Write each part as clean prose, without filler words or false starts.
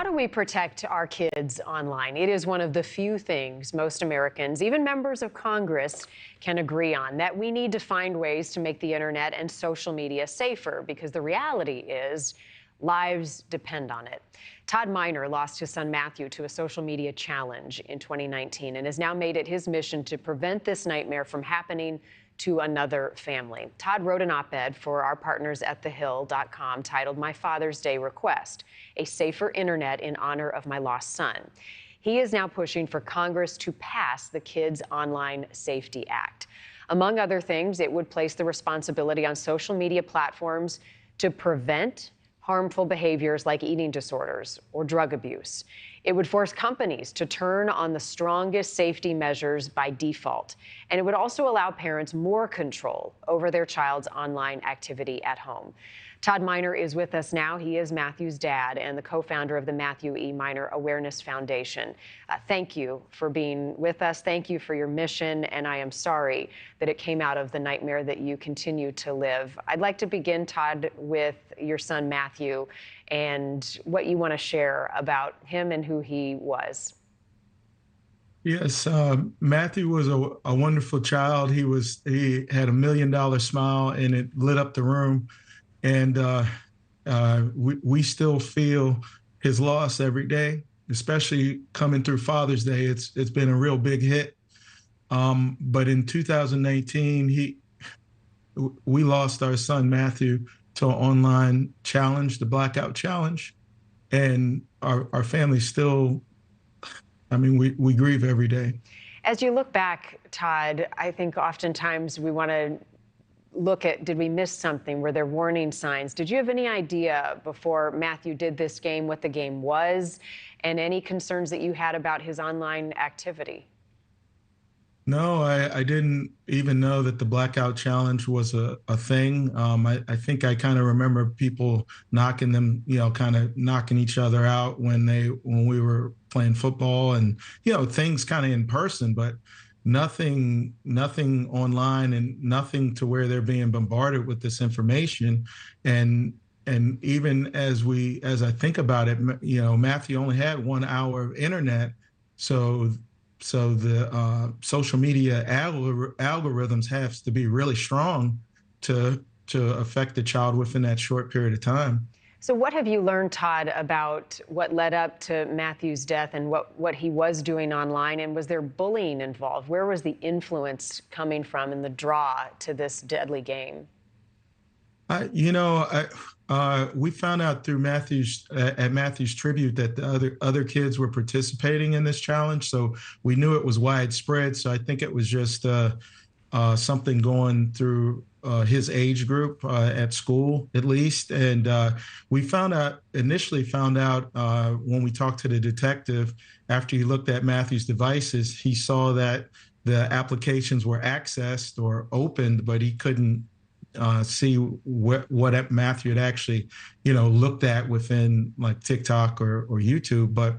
How do we protect our kids online? It is one of the few things most Americans, even members of Congress, can agree on, that we need to find ways to make the internet and social media safer, because the reality is lives depend on it. Todd Miner lost his son Matthew to a social media challenge in 2019 and has now made it his mission to prevent this nightmare from happening to another family. Todd wrote an op-ed for our partners at thehill.com titled "My Father's Day Request: A Safer Internet in Honor of My Lost Son." He is now pushing for Congress to pass the Kids Online Safety Act. Among other things, it would place the responsibility on social media platforms to prevent harmful behaviors like eating disorders or drug abuse. It would force companies to turn on the strongest safety measures by default. And it would also allow parents more control over their child's online activity at home. Todd Miner is with us now. He is Matthew's dad and the co-founder of the Matthew E. Miner Awareness Foundation. Thank you for being with us. Thank you for your mission. And I am sorry that it came out of the nightmare that you continue to live. I'd like to begin, Todd, with your son Matthew and what you want to share about him and who he was. Yes, Matthew was a wonderful child. He had $1 million smile and it lit up the room. And we still feel his loss every day, especially coming through Father's Day. It's been a real big hit. But in 2019, we lost our son Matthew to an online challenge, the Blackout Challenge, and our family still. I mean, we grieve every day. As you look back, Todd, I think oftentimes we want to look at, did we miss something? Were there warning signs? Did you have any idea before Matthew did this game what the game was, and any concerns that you had about his online activity? No, I didn't even know that the Blackout Challenge was a thing. I think I kind of remember people knocking them, kind of knocking each other out when we were playing football and, things kind of in person, but nothing online and nothing to where they're being bombarded with this information. And even as I think about it, Matthew only had 1 hour of internet. So the social media algorithms have to be really strong to affect the child within that short period of time. So what have you learned, Todd, about what led up to Matthew's death and what he was doing online? And was there bullying involved? Where was the influence coming from and the draw to this deadly game? We found out through Matthew's tribute that the other kids were participating in this challenge. So we knew it was widespread. So I think it was just something going through his age group at school, at least. And we initially found out when we talked to the detective, after he looked at Matthew's devices, he saw that the applications were accessed or opened, but he couldn't see what Matthew had actually, looked at within like TikTok or YouTube. But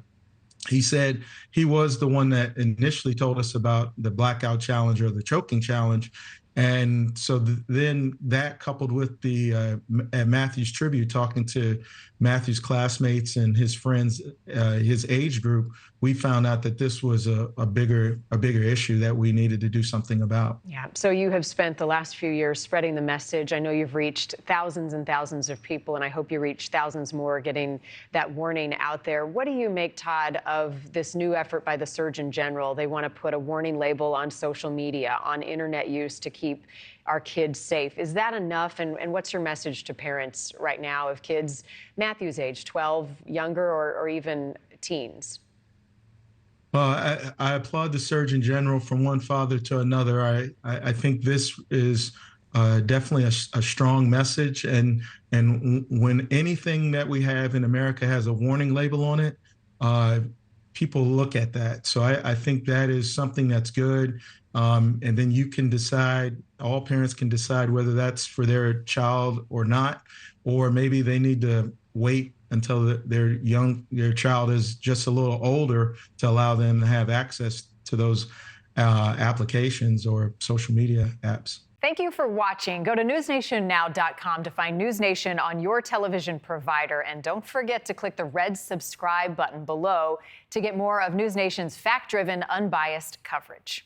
he said he was the one that initially told us about the Blackout Challenge or the choking challenge. And so then that, coupled with the at Matthew's tribute, talking to Matthew's classmates and his friends, his age group, we found out that this was a bigger issue that we needed to do something about. Yeah. So you have spent the last few years spreading the message. I know you've reached thousands and thousands of people, and I hope you reach thousands more getting that warning out there. What do you make, Todd, of this new effort by the Surgeon General? They want to put a warning label on social media, on internet use, to keep our kids safe. Is that enough? And what's your message to parents right now of kids Matthew's age, 12, younger, or even teens? Well, I applaud the Surgeon General from one father to another. I think this is definitely a strong message. And when anything that we have in America has a warning label on it, people look at that. So I think that is something that's good. And then you can decide, all parents can decide whether that's for their child or not, or maybe they need to wait until their child is just a little older to allow them to have access to those applications or social media apps. Thank you for watching. Go to newsnationnow.com to find News Nation on your television provider. And don't forget to click the red subscribe button below to get more of News Nation's fact-driven, unbiased coverage.